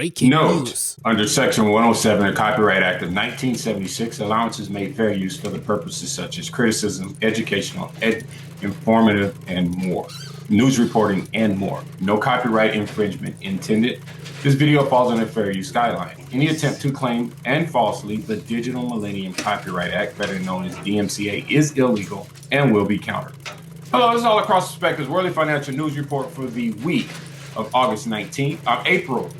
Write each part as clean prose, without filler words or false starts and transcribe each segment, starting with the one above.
Breaking Note, news. under Section 107 of the Copyright Act of 1976, allowances made fair use for the purposes such as criticism, educational, informative, and more. News reporting, and more. No copyright infringement intended. This video falls under fair use guideline. Any attempt to claim and falsely the Digital Millennium Copyright Act, better known as DMCA, is illegal and will be countered. Hello, this is All Across Perspectives Worldly Financial News Report for the week of April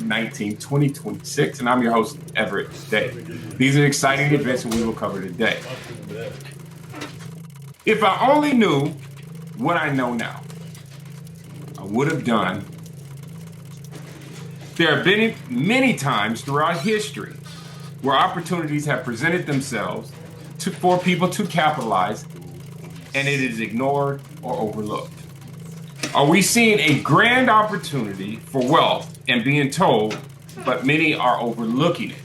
19, 2026, and I'm your host, Everett Day. These are exciting events that we will cover today. If I only knew what I know now, I would have done. There have been many times throughout history where opportunities have presented themselves for people to capitalize, and it is ignored or overlooked. Are we seeing a grand opportunity for wealth and being told, but many are overlooking it?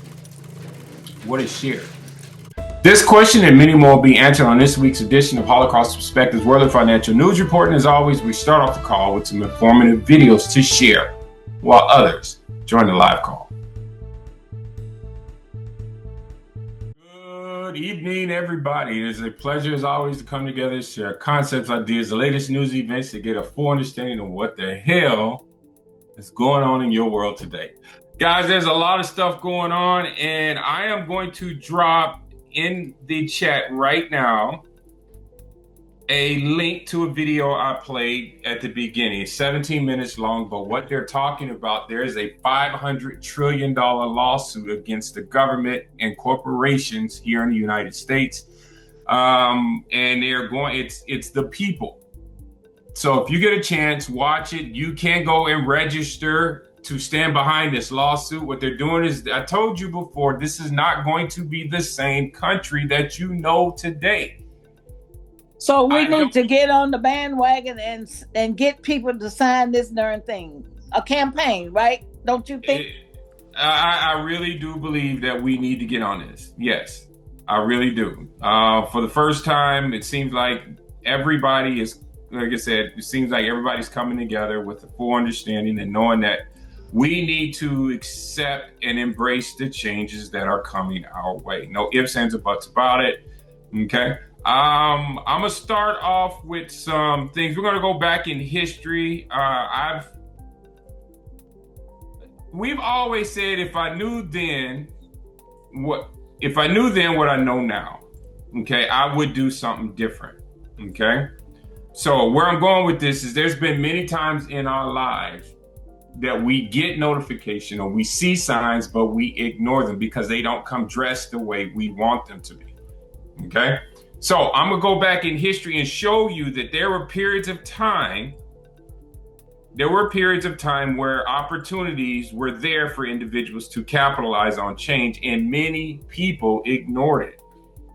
What is shared? This question and many more will be answered on this week's edition of All Across Perspectives Worldly Financial News Report. And as always, we start off the call with some informative videos to share while others join the live call. Good evening, everybody. It is a pleasure, as always, to come together, share concepts, ideas, the latest news events to get a full understanding of what the hell is going on in your world today. Guys, there's a lot of stuff going on, and I am going to drop in the chat right now a link to a video I played at the beginning. It's 17 minutes long, but what they're talking about, there is a $500 trillion lawsuit against the government and corporations here in the United States. And they're going, it's the people. So if you get a chance, watch it. You can go and register to stand behind this lawsuit. What they're doing is, I told you before, this is not going to be the same country that you know today. So we need to get on the bandwagon and get people to sign this darn thing. A campaign, right? Don't you think? I really do believe that we need to get on this. Yes, I really do. For the first time, it seems like everybody is, like I said, it seems like everybody's coming together with a full understanding and knowing that we need to accept and embrace the changes that are coming our way. No ifs, ands, or buts about it. Okay. I'm gonna start off with some things. We're gonna go back in history. We've always said, if I knew then what I know now, okay, I would do something different. Okay. So where I'm going with this is, there's been many times in our lives that we get notification or we see signs, but we ignore them because they don't come dressed the way we want them to be. Okay. So I'm going to go back in history and show you that there were periods of time where opportunities were there for individuals to capitalize on change, and many people ignored it.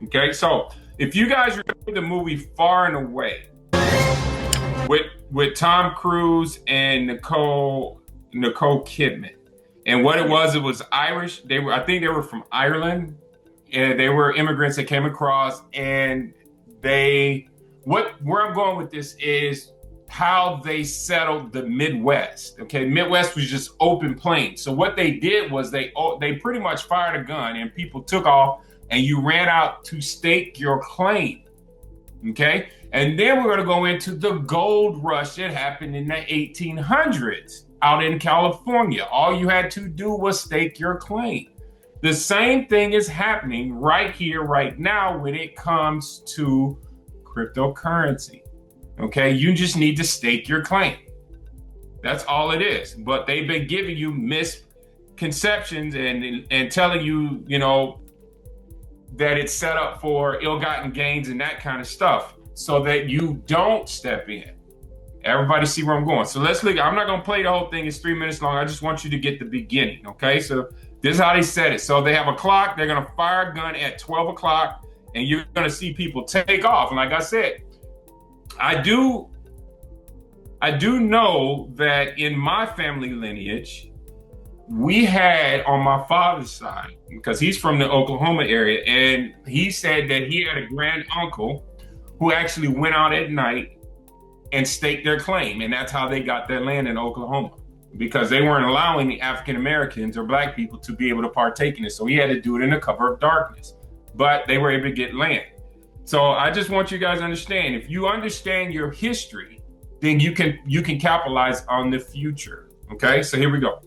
Okay, so if you guys remember the movie Far and Away with Tom Cruise and Nicole Kidman, and what it was Irish. I think they were from Ireland. And they were immigrants that came across, and where I'm going with this is how they settled the Midwest. Okay, Midwest was just open plains. So what they did was they pretty much fired a gun, and people took off, and you ran out to stake your claim. Okay, and then we're going to go into the gold rush that happened in the 1800s out in California. All you had to do was stake your claim. The same thing is happening right here, right now, when it comes to cryptocurrency. Okay, you just need to stake your claim. That's all it is. But they've been giving you misconceptions and telling you, that it's set up for ill-gotten gains and that kind of stuff, so that you don't step in. Everybody see where I'm going? So let's look. I'm not going to play the whole thing. It's 3 minutes long. I just want you to get the beginning. Okay, so this is how they said it. So they have a clock. They're going to fire a gun at 12 o'clock, and you're going to see people take off. And like I said, I do know that in my family lineage, we had, on my father's side, because he's from the Oklahoma area, and he said that he had a grand uncle who actually went out at night and staked their claim. And that's how they got their land in Oklahoma. because they weren't allowing the African Americans or black people to be able to partake in it. So he had to do it in the cover of darkness, but they were able to get land. So I just want you guys to understand, if you understand your history, then you can capitalize on the future. Okay, so here we go.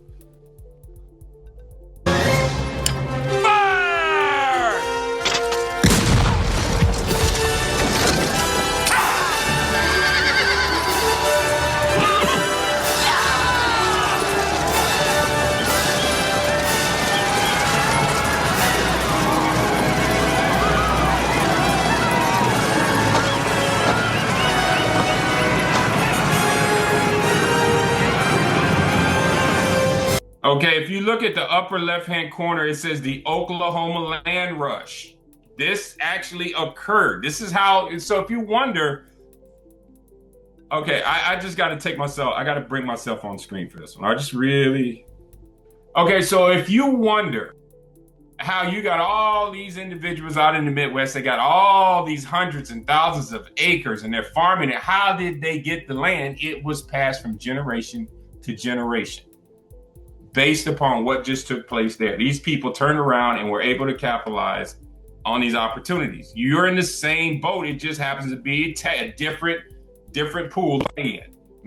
Okay, if you look at the upper left-hand corner, it says the Oklahoma land rush. This actually occurred. This is how, so if you wonder, okay, I just got to I got to bring myself on screen for this one. Okay, so if you wonder how you got all these individuals out in the Midwest, they got all these hundreds and thousands of acres and they're farming it. How did they get the land? It was passed from generation to generation, based upon what just took place there. These people turned around and were able to capitalize on these opportunities. You're in the same boat. It just happens to be a different pool in,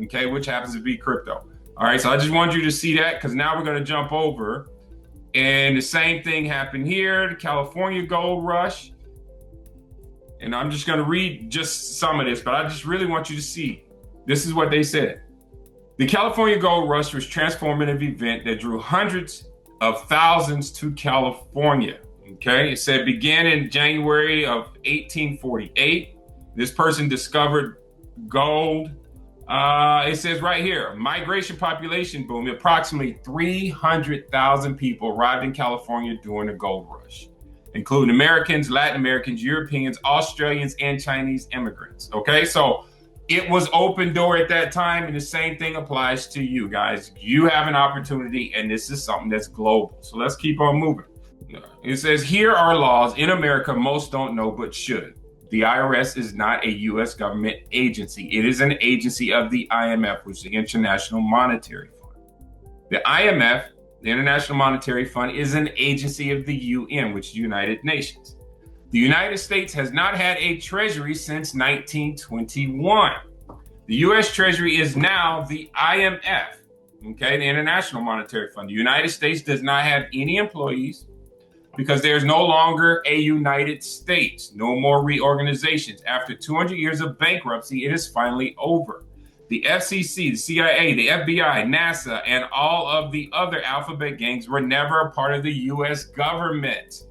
okay, which happens to be crypto. All right, so I just wanted you to see that, because now we're going to jump over. And the same thing happened here, the California gold rush. And I'm just going to read just some of this, but I just really want you to see. This is what they said. The California Gold Rush was a transformative event that drew hundreds of thousands to California. Okay, it said began in January of 1848. This person discovered gold. It says right here, migration population boom. Approximately 300,000 people arrived in California during the gold rush, including Americans, Latin Americans, Europeans, Australians, and Chinese immigrants. Okay, so it was open door at that time, and the same thing applies to you guys. You have an opportunity, and this is something that's global. So let's keep on moving. It says, here are laws in America most don't know but should. The IRS is not a U.S. government agency. It is an agency of the IMF, which is the International Monetary Fund. The IMF, the International Monetary Fund, is an agency of the UN, which is the United Nations. The United States has not had a treasury since 1921. The U.S. Treasury is now the IMF, okay, the International Monetary Fund. The United States does not have any employees because there's no longer a United States, no more reorganizations. After 200 years of bankruptcy, it is finally over. The FCC, the CIA, the FBI, NASA, and all of the other alphabet gangs were never a part of the U.S. government.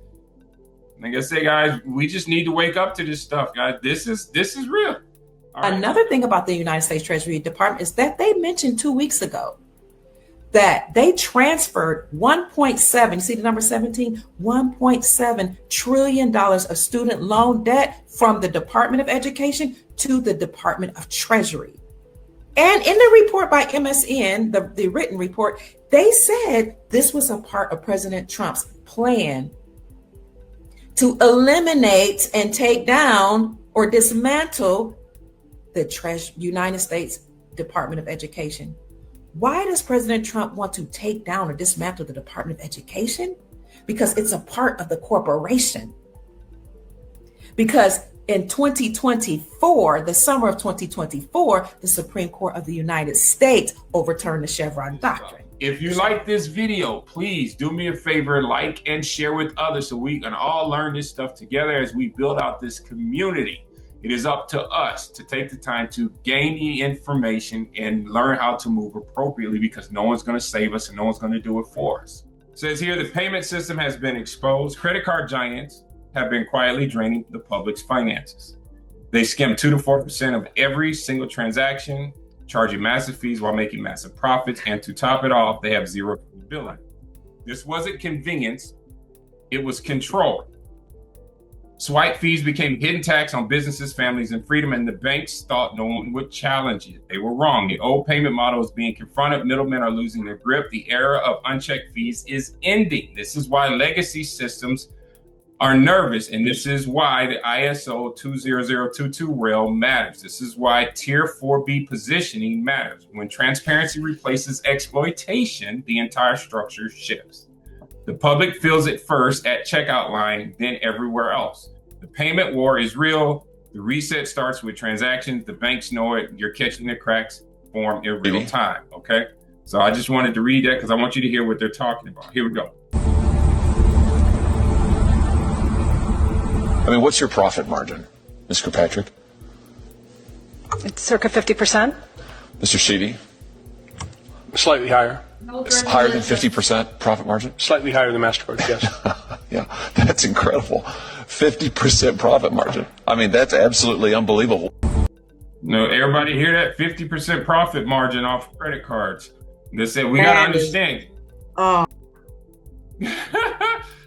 Like I say, guys, we just need to wake up to this stuff, guys. This is real. Right. Another thing about the United States Treasury Department is that they mentioned 2 weeks ago that they transferred 1.7, see the number 17, $1.7 trillion of student loan debt from the Department of Education to the Department of Treasury. And in the report by MSN, the written report, they said this was a part of President Trump's plan to eliminate and take down or dismantle the United States Department of Education. Why does President Trump want to take down or dismantle the Department of Education? Because it's a part of the corporation. Because in 2024, the summer of 2024, the Supreme Court of the United States overturned the Chevron doctrine. If you like this video, please do me a favor, like and share with others so we can all learn this stuff together as we build out this community. It is up to us to take the time to gain the information and learn how to move appropriately, because no one's going to save us and no one's going to do it for us. It says here, the payment system has been exposed. Credit card giants have been quietly draining the public's finances. They skim 2 to 4% of every single transaction, charging massive fees while making massive profits. And to top it off, they have zero billing. This wasn't convenience, it was control. Swipe fees became hidden tax on businesses, families, and freedom, and the banks thought no one would challenge it. They were wrong. The old payment model is being confronted. Middlemen are losing their grip. The era of unchecked fees is ending. This is why legacy systems are nervous, and this is why the ISO 20022 rail matters. This is why Tier 4B positioning matters. When transparency replaces exploitation, the entire structure shifts. The public feels it first at checkout line, then everywhere else. The payment war is real. The reset starts with transactions. The banks know it. You're catching the cracks form in real time, okay? So I just wanted to read that because I want you to hear what they're talking about. Here we go. I mean, what's your profit margin, Ms. Kirkpatrick? It's circa 50%. Mr. Sheedy? Slightly higher. It's higher than 50% profit margin? Slightly higher than MasterCard, yes. Yeah, that's incredible. 50% profit margin. I mean, that's absolutely unbelievable. No, everybody hear that? 50% profit margin off credit cards. They said, we got to understand.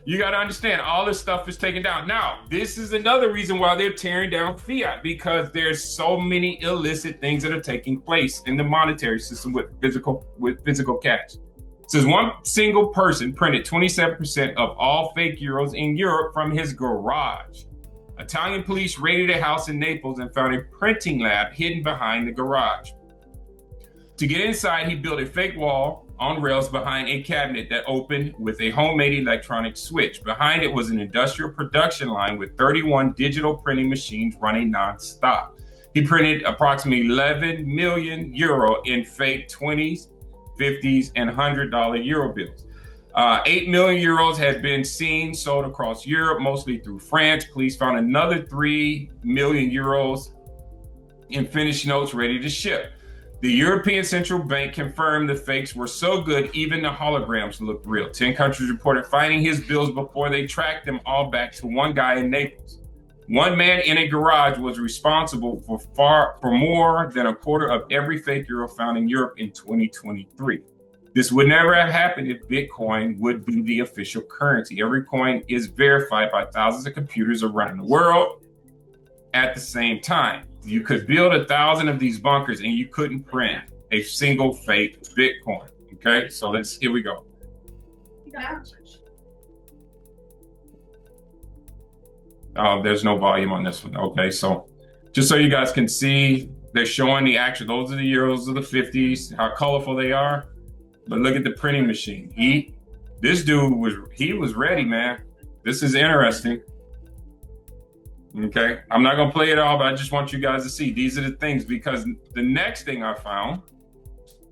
You got to understand, all this stuff is taken down. Now, this is another reason why they're tearing down fiat, because there's so many illicit things that are taking place in the monetary system with physical cash. It says one single person printed 27% of all fake euros in Europe from his garage. Italian police raided a house in Naples and found a printing lab hidden behind the garage. To get inside, he built a fake wall on rails behind a cabinet that opened with a homemade electronic switch. Behind it was an industrial production line with 31 digital printing machines running nonstop. He printed approximately 11 million euro in fake 20s, 50s, and $100 euro bills. 8 million euros had been seen sold across Europe, mostly through France. Police found another 3 million euros in finished notes ready to ship. The European Central Bank confirmed the fakes were so good, even the holograms looked real. 10 countries reported finding his bills before they tracked them all back to one guy in Naples. One man in a garage was responsible for more than a quarter of every fake euro found in Europe in 2023. This would never have happened if Bitcoin would be the official currency. Every coin is verified by thousands of computers around the world at the same time. You could build 1,000 of these bunkers and you couldn't print a single fake Bitcoin. Okay, so here we go. Oh, there's no volume on this one. Okay, so just so you guys can see, they're showing the actual, those are the euros of the 50s, how colorful they are. But look at the printing machine. This dude was ready, man. This is interesting. Okay, I'm not gonna play it all, but I just want you guys to see these are the things, because the next thing I found,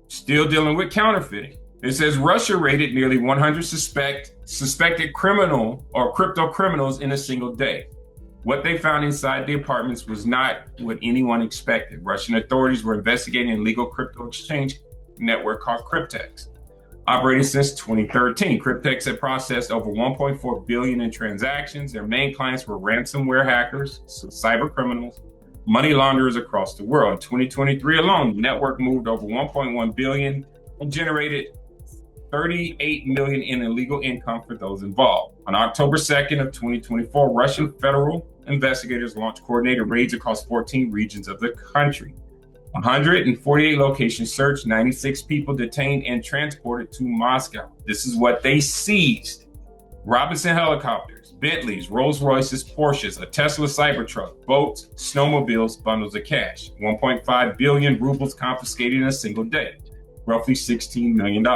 still dealing with counterfeiting. It says Russia raided nearly 100 suspected criminal or crypto criminals in a single day. What they found inside the apartments was not what anyone expected. Russian authorities were investigating an illegal crypto exchange network called Cryptex. Operating since 2013, Cryptex had processed over 1.4 billion in transactions. Their main clients were ransomware hackers, cyber criminals, money launderers across the world. In 2023 alone, the network moved over 1.1 billion and generated 38 million in illegal income for those involved. On October 2nd of 2024, Russian federal investigators launched coordinated raids across 14 regions of the country. 148 locations searched, 96 people detained and transported to Moscow. This is what they seized: Robinson helicopters, Bentleys, Rolls Royces, Porsches, a Tesla Cybertruck, boats, snowmobiles, bundles of cash. 1.5 billion rubles confiscated in a single day, roughly $16 million.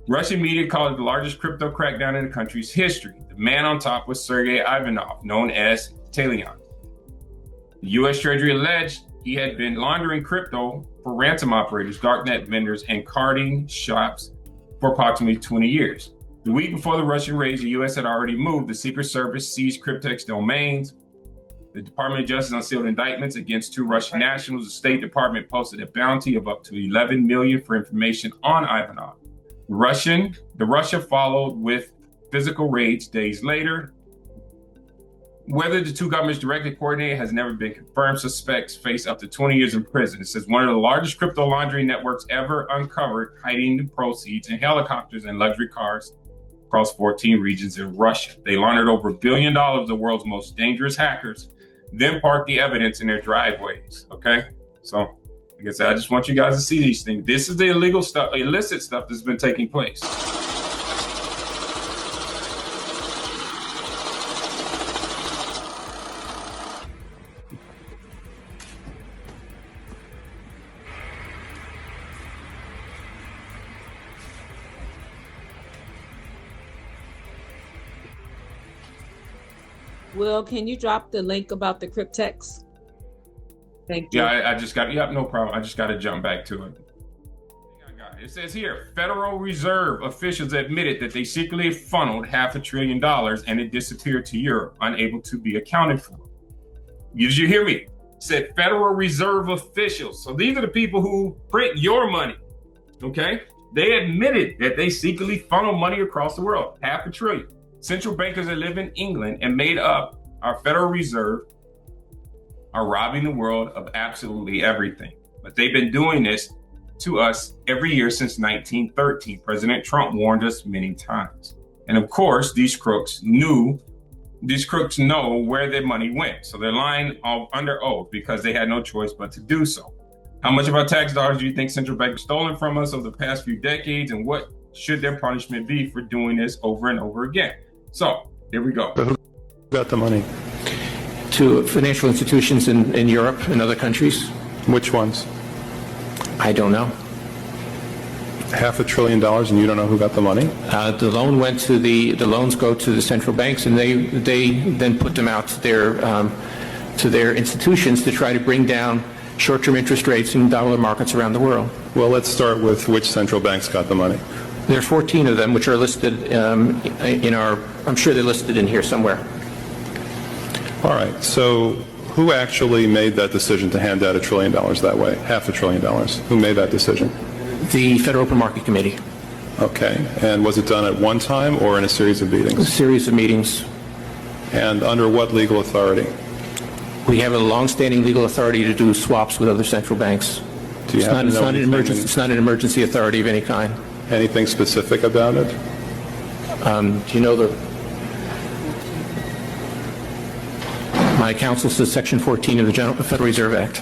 Russian media called it the largest crypto crackdown in the country's history. The man on top was Sergei Ivanov, known as Talion. The U.S. Treasury alleged he had been laundering crypto for ransom operators, darknet vendors, and carding shops for approximately 20 years. The week before the Russian raids, the U.S. had already moved. The Secret Service seized Cryptex domains. The Department of Justice unsealed indictments against 2 Russian nationals. The State Department posted a bounty of up to 11 million for information on Ivanov. Russia followed with physical raids days later. Whether the two governments directly coordinated has never been confirmed. Suspects face up to 20 years in prison. It says one of the largest crypto laundering networks ever uncovered, hiding the proceeds in helicopters and luxury cars across 14 regions in Russia. They laundered over $1 billion of the world's most dangerous hackers, then parked the evidence in their driveways. Okay, so like I said, I just want you guys to see these things. This is the illegal stuff, illicit stuff that's been taking place. Will, can you drop the link about the cryptex? Thank you. Yeah, I just got, no problem. I just got to jump back to it. It says here, Federal Reserve officials admitted that they secretly funneled $500 billion and it disappeared to Europe, unable to be accounted for. Did you hear me? It said Federal Reserve officials. So these are the people who print your money, okay? They admitted that they secretly funnel money across the world, $500 billion. Central bankers that live in England and made up our Federal Reserve are robbing the world of absolutely everything. But they've been doing this to us every year since 1913. President Trump warned us many times. And of course, these crooks know where their money went. So they're lying under oath because they had no choice but to do so. How much of our tax dollars do you think central banks stolen from us over the past few decades? And what should their punishment be for doing this over and over again? So here we go. But who got the money? To financial institutions in Europe and other countries. Which ones? I don't know. $500 billion and you don't know who got the money? The loans go to the central banks, and they then put them out to their institutions to try to bring down short-term interest rates in dollar markets around the world. Well, let's start with which central banks got the money. There are 14 of them, which are listed I'm sure they're listed in here somewhere. All right, so who actually made that decision to hand out $1 trillion that way, $500 billion? Who made that decision? The Federal Open Market Committee. Okay, and was it done at one time or in a series of meetings? A series of meetings. And under what legal authority? We have a long-standing legal authority to do swaps with other central banks. Do you It's not an emergency authority of any kind. Anything specific about it? Do you know my counsel says Section 14 of the Federal Reserve Act.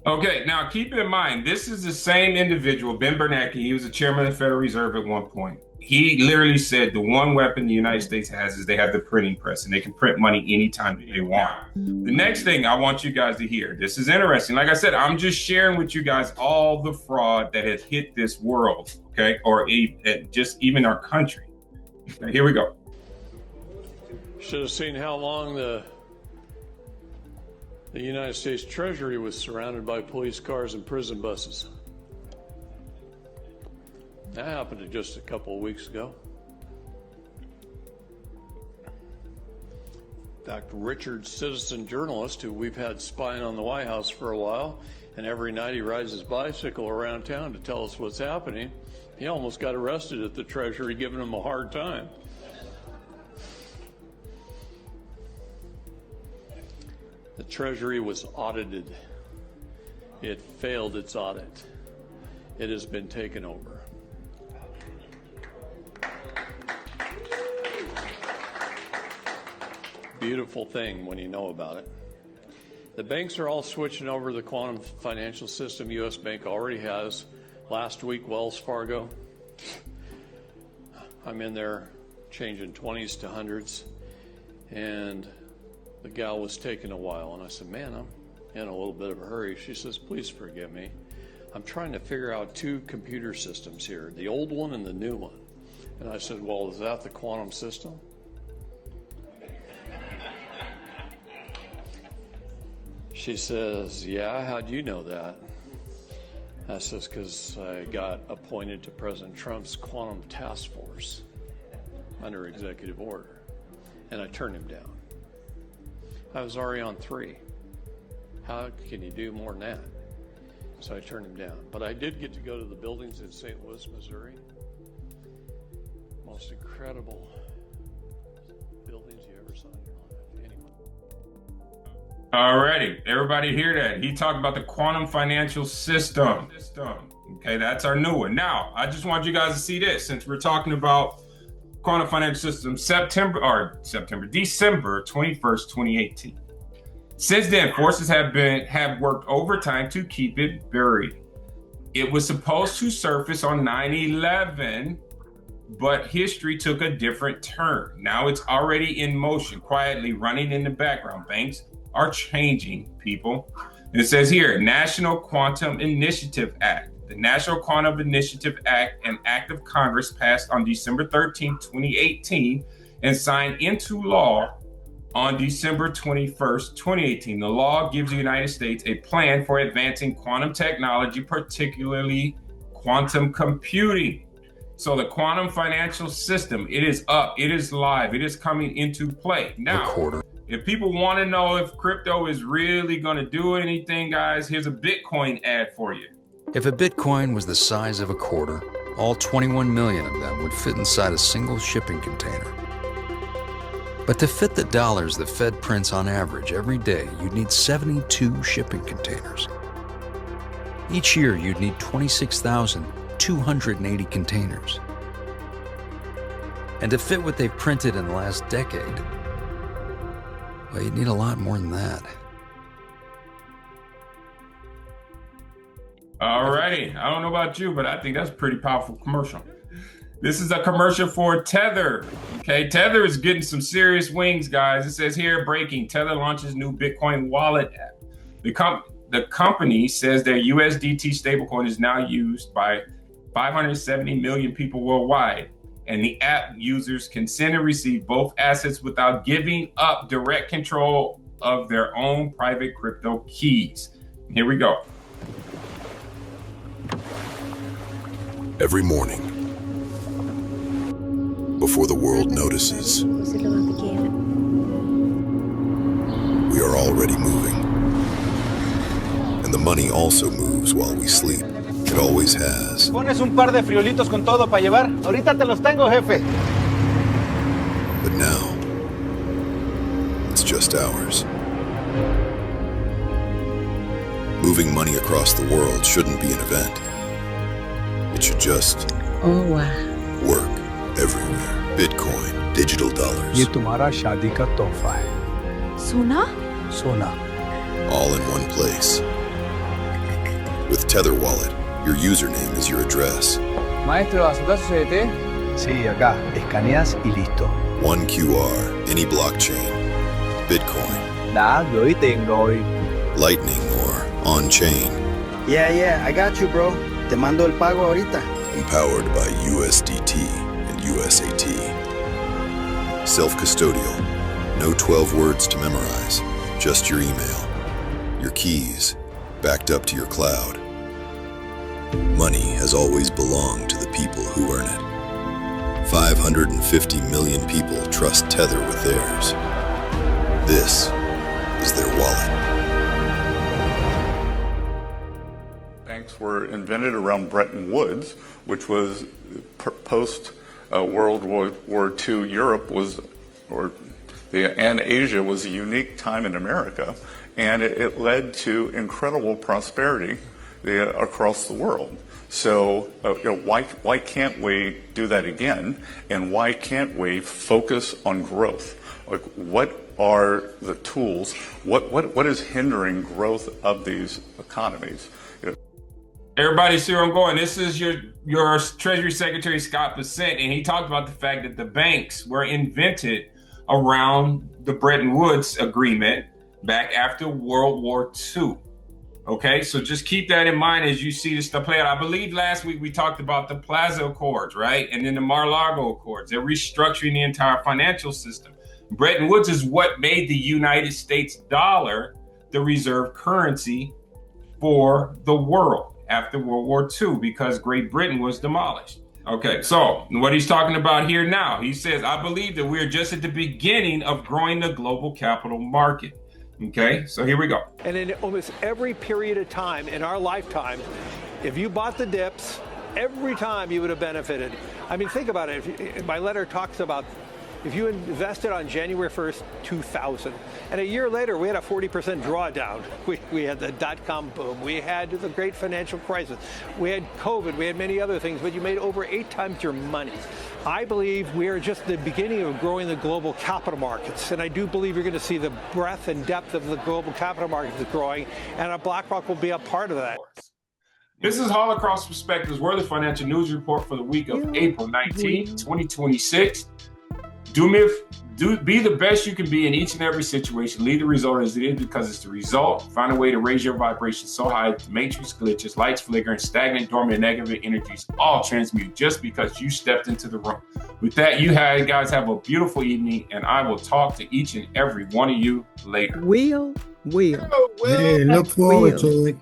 Okay, now keep in mind, this is the same individual, Ben Bernanke. He was the chairman of the Federal Reserve at one point. He literally said the one weapon the United States has is they have the printing press, and they can print money anytime they want. The next thing I want you guys to hear, this is interesting. Like I said, I'm just sharing with you guys all the fraud that has hit this world, okay, or just even our country. Okay, here we go. Should have seen how long the United States Treasury was surrounded by police cars and prison buses. That happened just a couple of weeks ago. Dr. Richards, citizen journalist who we've had spying on the White House for a while, and every night he rides his bicycle around town to tell us what's happening. He almost got arrested at the Treasury, giving him a hard time. The Treasury was audited. It failed its audit. It has been taken over. Beautiful thing when you know about it. The banks are all switching over to the quantum financial system. U.S. Bank already has. Last week, Wells Fargo. I'm in there changing 20s to 100s. And the gal was taking a while. And I said, man, I'm in a little bit of a hurry. She says, please forgive me. I'm trying to figure out two computer systems here, the old one and the new one. And I said, well, is that the quantum system? She says, yeah, how'd you know that? I says, because I got appointed to President Trump's quantum task force under executive order. And I turned him down. I was already on 3. How can you do more than that? So I turned him down. But I did get to go to the buildings in St. Louis, Missouri. Most incredible buildings you ever saw in your life. Anyway. Alrighty, everybody hear that? He talked about the quantum financial system. Okay, that's our new one. Now, I just want you guys to see this, since we're talking about quantum financial system, December 21st, 2018. Since then, forces have worked overtime to keep it buried. It was supposed to surface on 9/11, but history took a different turn. Now it's already in motion, quietly running in the background. Banks are changing, people. And it says here, National Quantum Initiative Act. The National Quantum Initiative Act, an act of Congress passed on December 13, 2018, and signed into law on December 21st, 2018. The law gives the United States a plan for advancing quantum technology, particularly quantum computing. So the quantum financial system, it is up, it is live, it is coming into play. Now, if people want to know if crypto is really going to do anything, guys, here's a Bitcoin ad for you. If a Bitcoin was the size of a quarter, all 21 million of them would fit inside a single shipping container. But to fit the dollars the Fed prints on average every day, you'd need 72 shipping containers. Each year, you'd need 26,280 containers. And to fit what they've printed in the last decade, well, you'd need a lot more than that. All righty. I don't know about you, but I think that's a pretty powerful commercial. This is a commercial for Tether. Okay, Tether is getting some serious wings, guys. It says here, breaking, Tether launches new Bitcoin wallet app. The company says their USDT stablecoin is now used by 570 million people worldwide. And the app users can send and receive both assets without giving up direct control of their own private crypto keys. Here we go. Every morning, before the world notices, we are already moving. And the money also moves while we sleep. It always has. Pones un par de friolitos con todo para llevar. Ahorita te los tengo, jefe. But now, it's just ours. Moving money across the world shouldn't be an event. It should just work everywhere. Bitcoin, digital dollars. ये तुम्हारा शादी का तोहफा है. सोना? सोना. All in one place. With Tether Wallet, your username is your address. Maestro, ¿a su casa se Sí, acá. Escaneas y listo. One QR, any blockchain. Bitcoin. Đã gửi tiền rồi. Lightning or on-chain. Yeah, I got you, bro. Te mando el pago ahorita. Empowered by USDT and USAT. Self-custodial. No 12 words to memorize. Just your email. Your keys. Backed up to your cloud. Money has always belonged to the people who earn it. 550 million people trust Tether with theirs. This is their wallet. Banks were invented around Bretton Woods, which was post World War II. Europe was, and Asia was a unique time in America, and it led to incredible prosperity across the world. So why can't we do that again? And why can't we focus on growth? Like, what are the tools? What is hindering growth of these economies? Everybody see where I'm going. This is your Treasury Secretary Scott Bessent, and he talked about the fact that the banks were invented around the Bretton Woods Agreement back after World War II. Okay, so just keep that in mind as you see this stuff play out. I believe last week we talked about the Plaza Accords, right? And then the Mar-a-Lago Accords. They're restructuring the entire financial system. Bretton Woods is what made the United States dollar the reserve currency for the world after World War II, because Great Britain was demolished. Okay, so what he's talking about here now, he says, I believe that we're just at the beginning of growing the global capital market. Okay, so here we go. And in almost every period of time in our lifetime, if you bought the dips, every time you would have benefited. I mean, think about it. My letter talks about if you invested on January 1st, 2000, and a year later we had a 40% drawdown. We had the dot-com boom. We had the great financial crisis. We had COVID. We had many other things, but you made over 8 times your money. I believe we are just the beginning of growing the global capital markets, and I do believe you're going to see the breadth and depth of the global capital markets growing, and BlackRock will be a part of that. This is Holocaust Perspectives, World Financial News Report for the week of April 19, 2026. be the best you can be in each and every situation. Leave the result as it is because it's the result. Find a way to raise your vibration so high the matrix glitches, lights flicker, and stagnant, dormant, negative energies all transmute just because you stepped into the room. With that, you guys have a beautiful evening, and I will talk to each and every one of you later. Will. Hey, look forward to it.